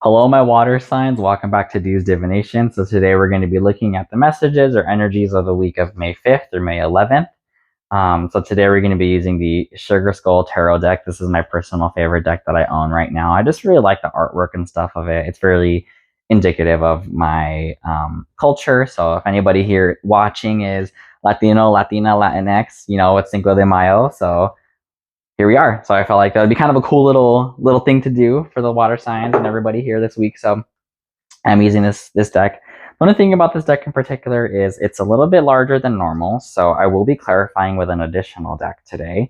Hello, my water signs. Welcome back to Dew's Divination. So today we're going to be looking at the messages or energies of the week of May 5th through May 11th. So today we're going to be using the Sugar Skull Tarot deck. This is my personal favorite deck that I own right now. I just really like the artwork and stuff of it. It's really indicative of my culture. So if anybody here watching is Latino, Latina, Latinx, it's Cinco de Mayo. So here we are. So I felt like that would be kind of a cool little thing to do for the water signs and everybody here this week. So I'm using this deck. The only thing about this deck in particular is it's a little bit larger than normal, so I will be clarifying with an additional deck today.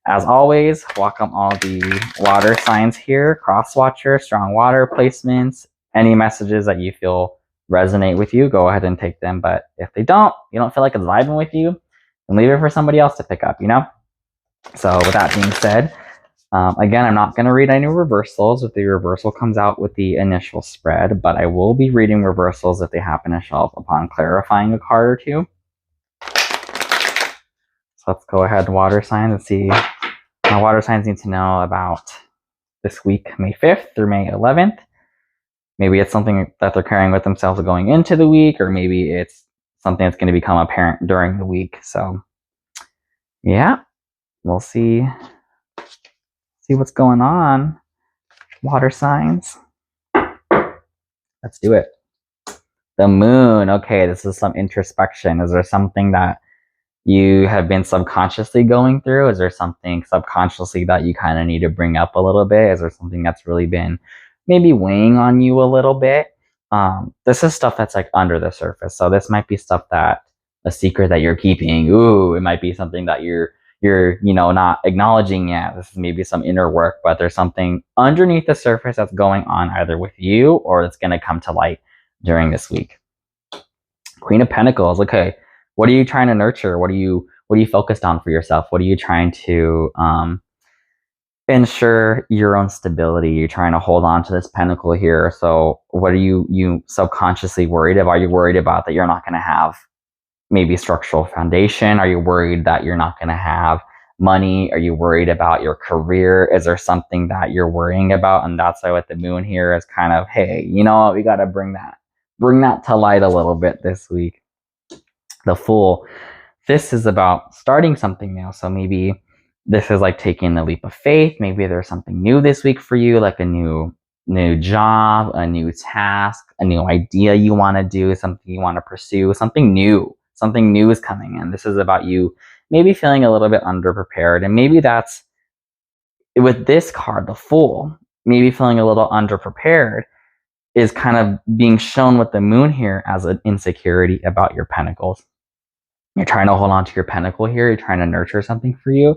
As always, welcome all the water signs here, cross watcher, strong water placements, any messages that you feel resonate with you, go ahead and take them. But if you don't feel like it's vibing with you, then leave it for somebody else to pick up, So with that being said, again, I'm not going to read any reversals if the reversal comes out with the initial spread, but I will be reading reversals if they happen to show up upon clarifying a card or two. So let's go ahead, water signs, and see what water signs need to know about this week, May 5th through May 11th. Maybe it's something that they're carrying with themselves going into the week, or maybe it's something that's going to become apparent during the week. So yeah, we'll see what's going on. Water signs. Let's do it. The moon. Okay, this is some introspection. Is there something that you have been subconsciously going through? Is there something subconsciously that you kind of need to bring up a little bit? Is there something that's really been maybe weighing on you a little bit? This is stuff that's like under the surface. So this might be stuff that a secret that you're keeping. Ooh, it might be something that you're not acknowledging yet. This is maybe some inner work, but there's something underneath the surface that's going on either with you or it's going to come to light during this week. Queen of Pentacles. Okay, what are you trying to nurture? What are you focused on for yourself? What are you trying to ensure your own stability? You're trying to hold on to this pentacle here. So what are you subconsciously worried about? Are you worried about that you're not going to have maybe structural foundation? Are you worried that you're not going to have money? Are you worried about your career? Is there something that you're worrying about? And that's why with the moon here is kind of, hey, you know what? We got to bring that to light a little bit this week. The Fool. This is about starting something new. So maybe this is like taking a leap of faith. Maybe there's something new this week for you, like a new job, a new task, a new idea you want to do, something you want to pursue, something new. Something new is coming in. This is about you maybe feeling a little bit underprepared. And maybe that's, with this card, the Fool, maybe feeling a little underprepared is kind of being shown with the moon here as an insecurity about your pentacles. You're trying to hold on to your pentacle here. You're trying to nurture something for you.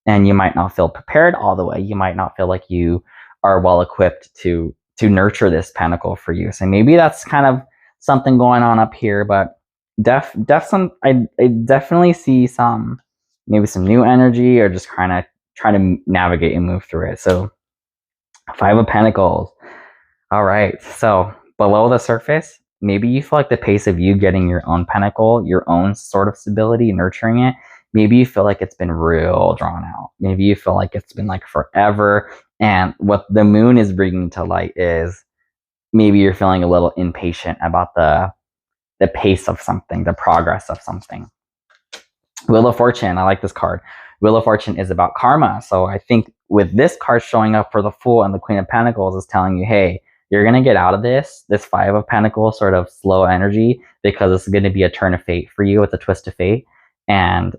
And you might not feel prepared all the way. You might not feel like you are well equipped to nurture this pentacle for you. So maybe that's kind of something going on up here, but I definitely see maybe some new energy or just kind of trying to navigate and move through it. So 5 of Pentacles. All right. So below the surface, maybe you feel like the pace of you getting your own pentacle, your own sort of stability, nurturing it, maybe you feel like it's been real drawn out. Maybe you feel like it's been like forever. And what the moon is bringing to light is maybe you're feeling a little impatient about the pace of something, the progress of something. Wheel of Fortune. I like this card. Wheel of Fortune is about karma. So I think with this card showing up for the Fool and the Queen of Pentacles is telling you, hey, you're going to get out of this 5 of Pentacles sort of slow energy, because it's going to be a turn of fate for you with a twist of fate. And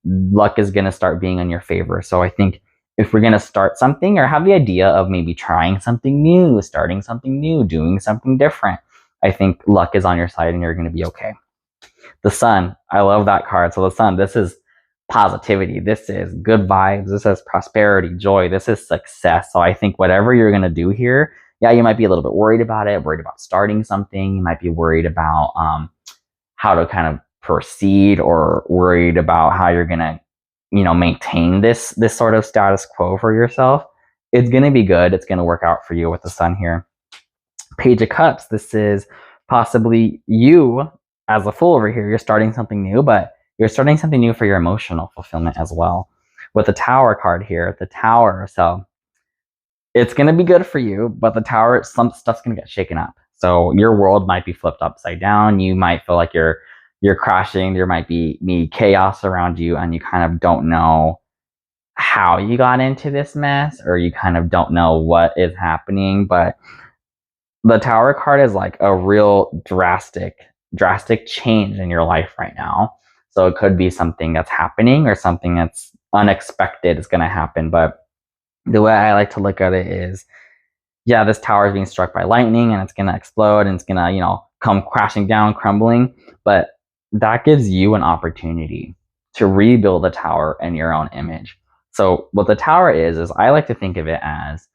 luck is going to start being in your favor. So I think if we're going to start something or have the idea of maybe trying something new, starting something new, doing something different, I think luck is on your side and you're going to be okay. The Sun. I love that card. So the Sun, this is positivity. This is good vibes. This is prosperity, joy. This is success. So I think whatever you're going to do here, yeah, you might be a little bit worried about it, worried about starting something. You might be worried about how to kind of proceed, or worried about how you're going to, maintain this sort of status quo for yourself. It's going to be good. It's going to work out for you with the Sun here. Page of Cups. This is possibly you as a Fool over here. You're starting something new, but you're starting something new for your emotional fulfillment as well. With the Tower card here, the Tower. So it's going to be good for you, but the tower, some stuff's going to get shaken up. So your world might be flipped upside down. You might feel like you're crashing. There might be chaos around you, and you kind of don't know how you got into this mess, or you kind of don't know what is happening. But the tower card is like a real drastic change in your life right now. So it could be something that's happening or something that's unexpected is going to happen. But the way I like to look at it is, yeah, this tower is being struck by lightning and it's going to explode and it's going to, come crashing down, crumbling. But that gives you an opportunity to rebuild the tower in your own image. So what the tower is I like to think of it as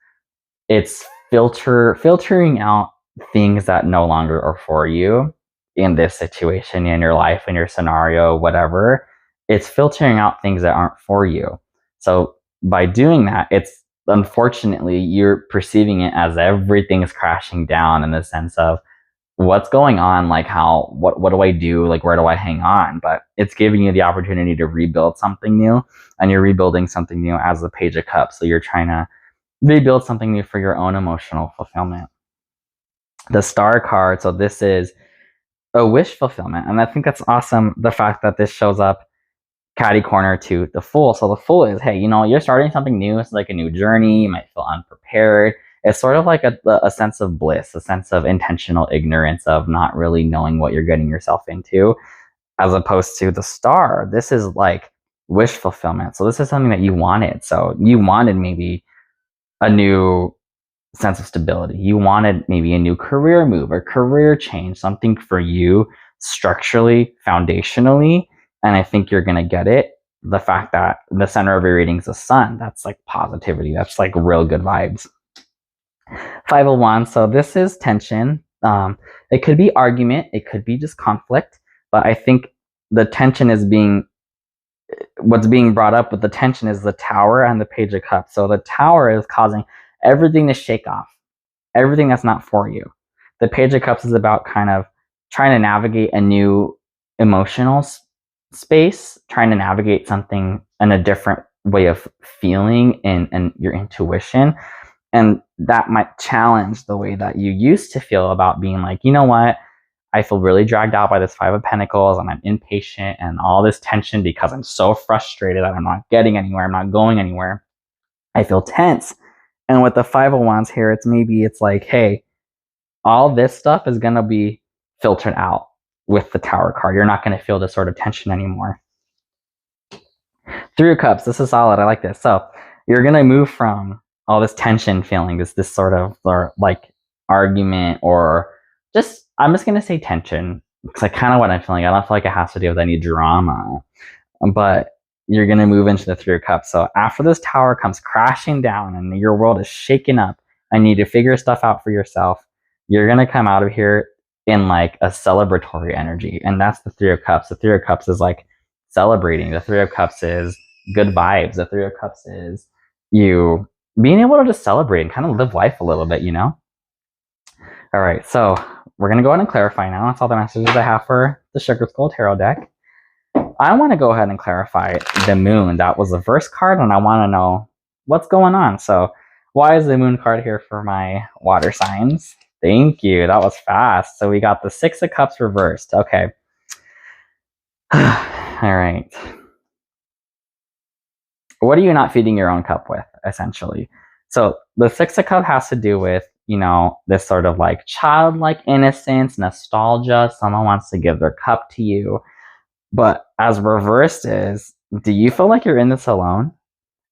it's filtering out things that no longer are for you in this situation, in your life, in your scenario, whatever. It's filtering out things that aren't for you. So by doing that, it's unfortunately you're perceiving it as everything's crashing down in the sense of what's going on, like what do I do, like where do I hang on? But it's giving you the opportunity to rebuild something new, and you're rebuilding something new as the Page of Cups. So you're trying to rebuild something new for your own emotional fulfillment. The Star card, so this is a wish fulfillment, and I think that's awesome, the fact that this shows up catty corner to the Fool. So the Fool is, hey, you're starting something new. It's like a new journey. You might feel unprepared. It's sort of like a sense of bliss, a sense of intentional ignorance of not really knowing what you're getting yourself into, as opposed to the Star. This is like wish fulfillment. So this is something that you wanted. So you wanted maybe a new sense of stability. You wanted maybe a new career move or career change, something for you structurally, foundationally, and I think you're going to get it. The fact that the center of your reading is the Sun, that's like positivity. That's like real good vibes. Five of Wands. So this is tension. It could be argument. It could be just conflict. But I think the tension is what's being brought up with the tension is the Tower and the Page of Cups. So the Tower is causing everything to shake off, everything that's not for you. The Page of Cups is about kind of trying to navigate a new emotional space, trying to navigate something in a different way of feeling and your intuition. And that might challenge the way that you used to feel about being like, you know what? I feel really dragged out by this Five of Pentacles and I'm impatient and all this tension because I'm so frustrated that I'm not getting anywhere. I'm not going anywhere. I feel tense. And with the Five of Wands here, it's like, hey, all this stuff is going to be filtered out with the Tower card. You're not going to feel this sort of tension anymore. Three of Cups. This is solid. I like this. So you're going to move from all this tension feeling, this sort of like argument, or just, I'm just going to say tension. It's like kind of what I'm feeling. I don't feel like it has to do with any drama. But you're going to move into the Three of Cups. So after this Tower comes crashing down and your world is shaken up and you need to figure stuff out for yourself, you're going to come out of here in like a celebratory energy. And that's the Three of Cups. The Three of Cups is like celebrating. The Three of Cups is good vibes. The Three of Cups is you being able to just celebrate and kind of live life a little bit, All right, so we're going to go ahead and clarify now. That's all the messages I have for the Sugar Skull Tarot deck. I want to go ahead and clarify the Moon. That was the first card, and I want to know what's going on. So why is the Moon card here for my water signs? Thank you. That was fast. So we got the Six of Cups reversed. Okay. All right. What are you not feeding your own cup with, essentially? So the Six of Cups has to do with, this sort of like childlike innocence, nostalgia. Someone wants to give their cup to you. But as reversed is, do you feel like you're in this alone?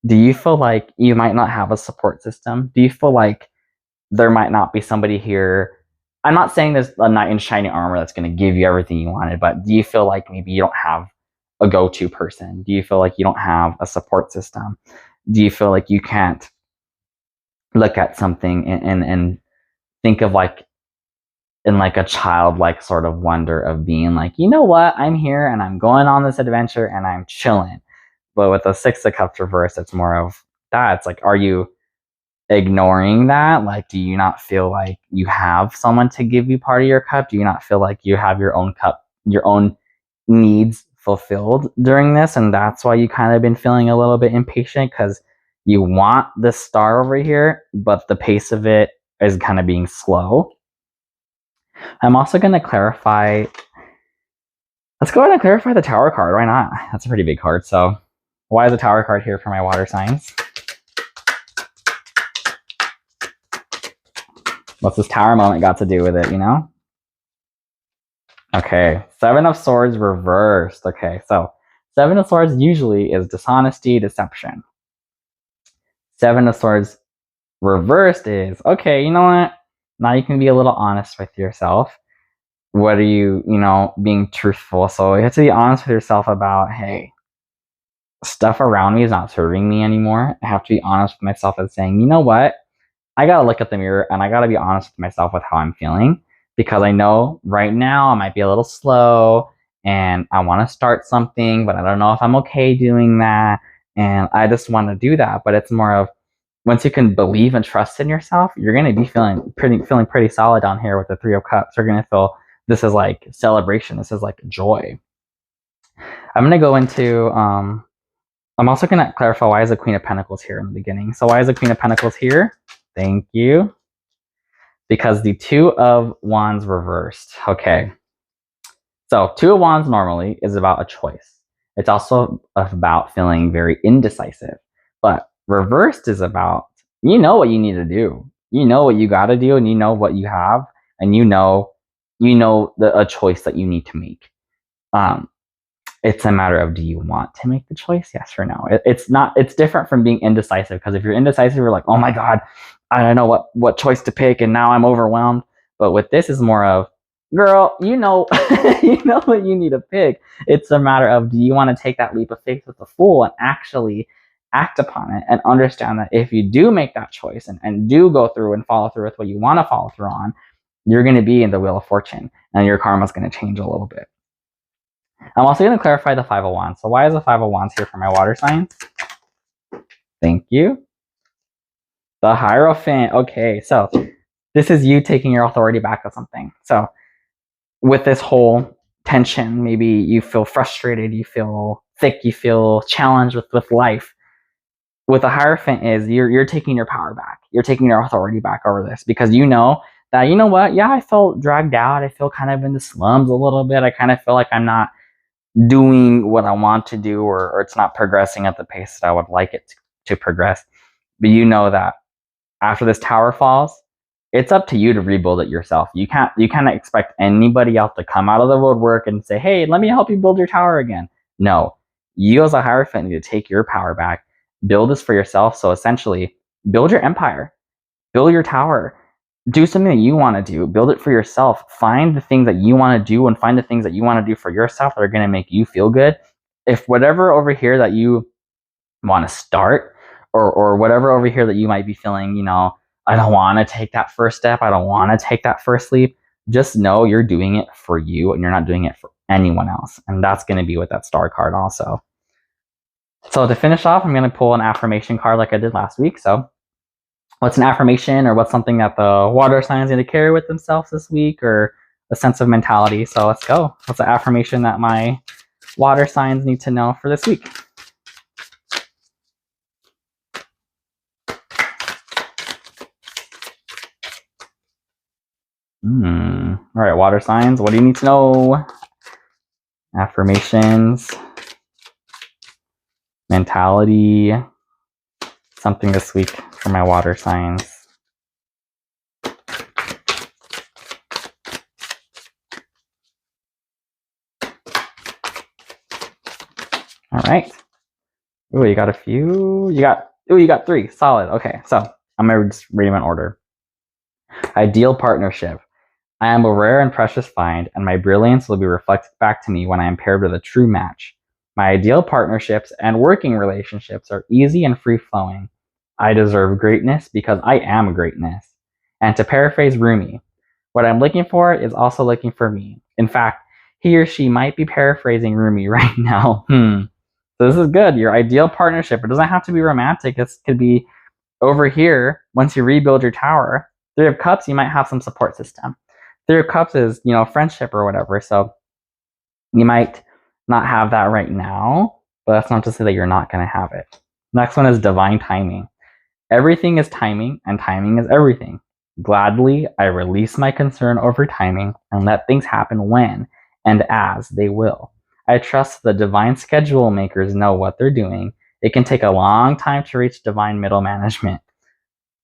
Do you feel like you might not have a support system? Do you feel like there might not be somebody here? I'm not saying there's a knight in shining armor that's going to give you everything you wanted, but do you feel like maybe you don't have a go-to person? Do you feel like you don't have a support system? Do you feel like you can't look at something and think of like in like a childlike sort of wonder of being like, you know what, I'm here and I'm going on this adventure and I'm chilling? But with the Six of Cups reversed, it's more of that. It's like, are you ignoring that? Like, do you not feel like you have someone to give you part of your cup? Do you not feel like you have your own cup, your own needs fulfilled during this? And that's why you kind of been feeling a little bit impatient, because You want this star over here, but the pace of it is kind of being slow. I'm also going to clarify. Let's go ahead and clarify the Tower card. Why not? That's a pretty big card. So why is the Tower card here for my water signs? What's this Tower moment got to do with it, you know? Okay, Seven of Swords reversed. Okay, so Seven of Swords usually is dishonesty, deception. Seven of Swords reversed is, okay, you know what? Now you can be a little honest with yourself. What are you, being truthful? So you have to be honest with yourself about, hey, stuff around me is not serving me anymore. I have to be honest with myself and saying, you know what? I gotta look at the mirror and I gotta be honest with myself with how I'm feeling, because I know right now I might be a little slow and I want to start something, but I don't know if I'm okay doing that. And I just want to do that. But it's more of, once you can believe and trust in yourself, you're going to be feeling pretty solid down here with the Three of Cups. You're going to feel this is like celebration. This is like joy. I'm going to go into, I'm also going to clarify, why is the Queen of Pentacles here in the beginning? So why is the Queen of Pentacles here? Thank you. Because the Two of Wands reversed. Okay. So Two of Wands normally is about a choice. It's also about feeling very indecisive. But reversed is about, you know what you need to do. You know what you got to do, and you know what you have, and you know a choice that you need to make. It's a matter of, do you want to make the choice? Yes or no. It's different from being indecisive, because if you're indecisive, you're like, oh my God, I don't know what choice to pick, and now I'm overwhelmed. But with this is more of, girl, you know what you need to pick. It's a matter of, do you want to take that leap of faith with the Fool and actually act upon it, and understand that if you do make that choice and do go through and follow through with what you want to follow through on, you're going to be in the Wheel of Fortune, and your karma is going to change a little bit. I'm also going to clarify the Five of Wands. So why is the Five of Wands here for my water signs? Thank you. The Hierophant. Okay, so this is you taking your authority back of something. So with this whole tension, maybe you feel frustrated, you feel thick, you feel challenged with life. With the Hierophant is you're taking your power back. You're taking your authority back over this, because you know that, you know what? Yeah, I felt dragged out. I feel kind of in the slums a little bit. I kind of feel like I'm not doing what I want to do, or it's not progressing at the pace that I would like it to progress. But you know that after this Tower falls, it's up to you to rebuild it yourself. You can't expect anybody else to come out of the woodwork and say, hey, let me help you build your tower again. No, you as a Hierophant need to take your power back, build this for yourself. So essentially, build your empire, build your tower, do something that you want to do, build it for yourself, find the things that you want to do, and find the things that you want to do for yourself that are going to make you feel good. If whatever over here that you want to start, or whatever over here that you might be feeling, I don't want to take that first step, I don't want to take that first leap, just know you're doing it for you and you're not doing it for anyone else. And that's going to be with that Star card also. So to finish off, I'm going to pull an affirmation card like I did last week. So what's an affirmation, or what's something that the water signs need to carry with themselves this week, or a sense of mentality? So let's go. What's an affirmation that my water signs need to know for this week? All right, water signs, what do you need to know? Affirmations, mentality, something this week for my water signs. All right. Oh, you got a few. You got 3. Solid. Okay, so I'm gonna just read them in order. Ideal partnership. I am a rare and precious find, and my brilliance will be reflected back to me when I am paired with a true match. My ideal partnerships and working relationships are easy and free-flowing. I deserve greatness because I am greatness. And to paraphrase Rumi, what I'm looking for is also looking for me. In fact, he or she might be paraphrasing Rumi right now. So this is good. Your ideal partnership. It doesn't have to be romantic. This could be over here. Once you rebuild your tower, Three of Cups, you might have some support system. Three of Cups is, friendship or whatever. So you might not have that right now, but that's not to say that you're not going to have it. Next one is divine timing. Everything is timing, and timing is everything. Gladly, I release my concern over timing and let things happen when and as they will. I trust the divine schedule makers know what they're doing. It can take a long time to reach divine middle management.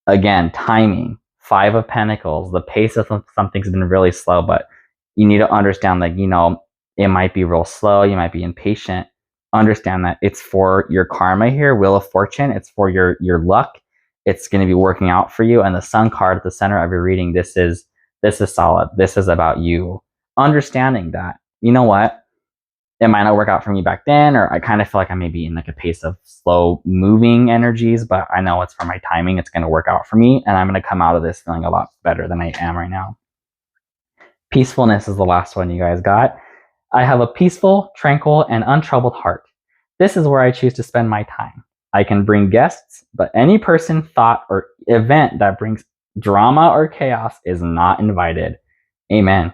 Again, timing. 5 of Pentacles. The pace of something's been really slow, but you need to understand that, it might be real slow. You might be impatient. Understand that it's for your karma here, Wheel of Fortune. It's for your luck. It's going to be working out for you. And the Sun card at the center of your reading, this is solid. This is about you understanding that, you know what? It might not work out for me back then, or I kind of feel like I may be in like a pace of slow moving energies, but I know it's for my timing. It's going to work out for me, and I'm going to come out of this feeling a lot better than I am right now. Peacefulness is the last one you guys got. I have a peaceful, tranquil, and untroubled heart. This is where I choose to spend my time. I can bring guests, but any person, thought, or event that brings drama or chaos is not invited. Amen.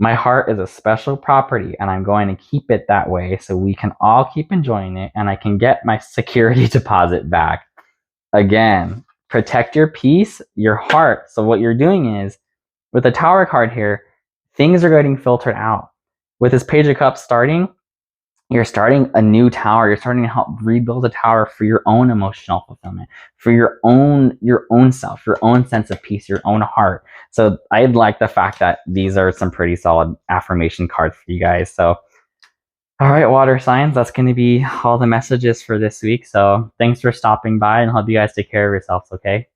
My heart is a special property, and I'm going to keep it that way so we can all keep enjoying it, and I can get my security deposit back. Again, protect your peace, your heart. So what you're doing is, with the Tower card here, things are getting filtered out. With this Page of Cups starting, you're starting a new tower. You're starting to help rebuild a tower for your own emotional fulfillment, for your own self, your own sense of peace, your own heart. So I like the fact that these are some pretty solid affirmation cards for you guys. So, all right, water signs, that's going to be all the messages for this week. So thanks for stopping by, and hope you guys take care of yourselves, okay?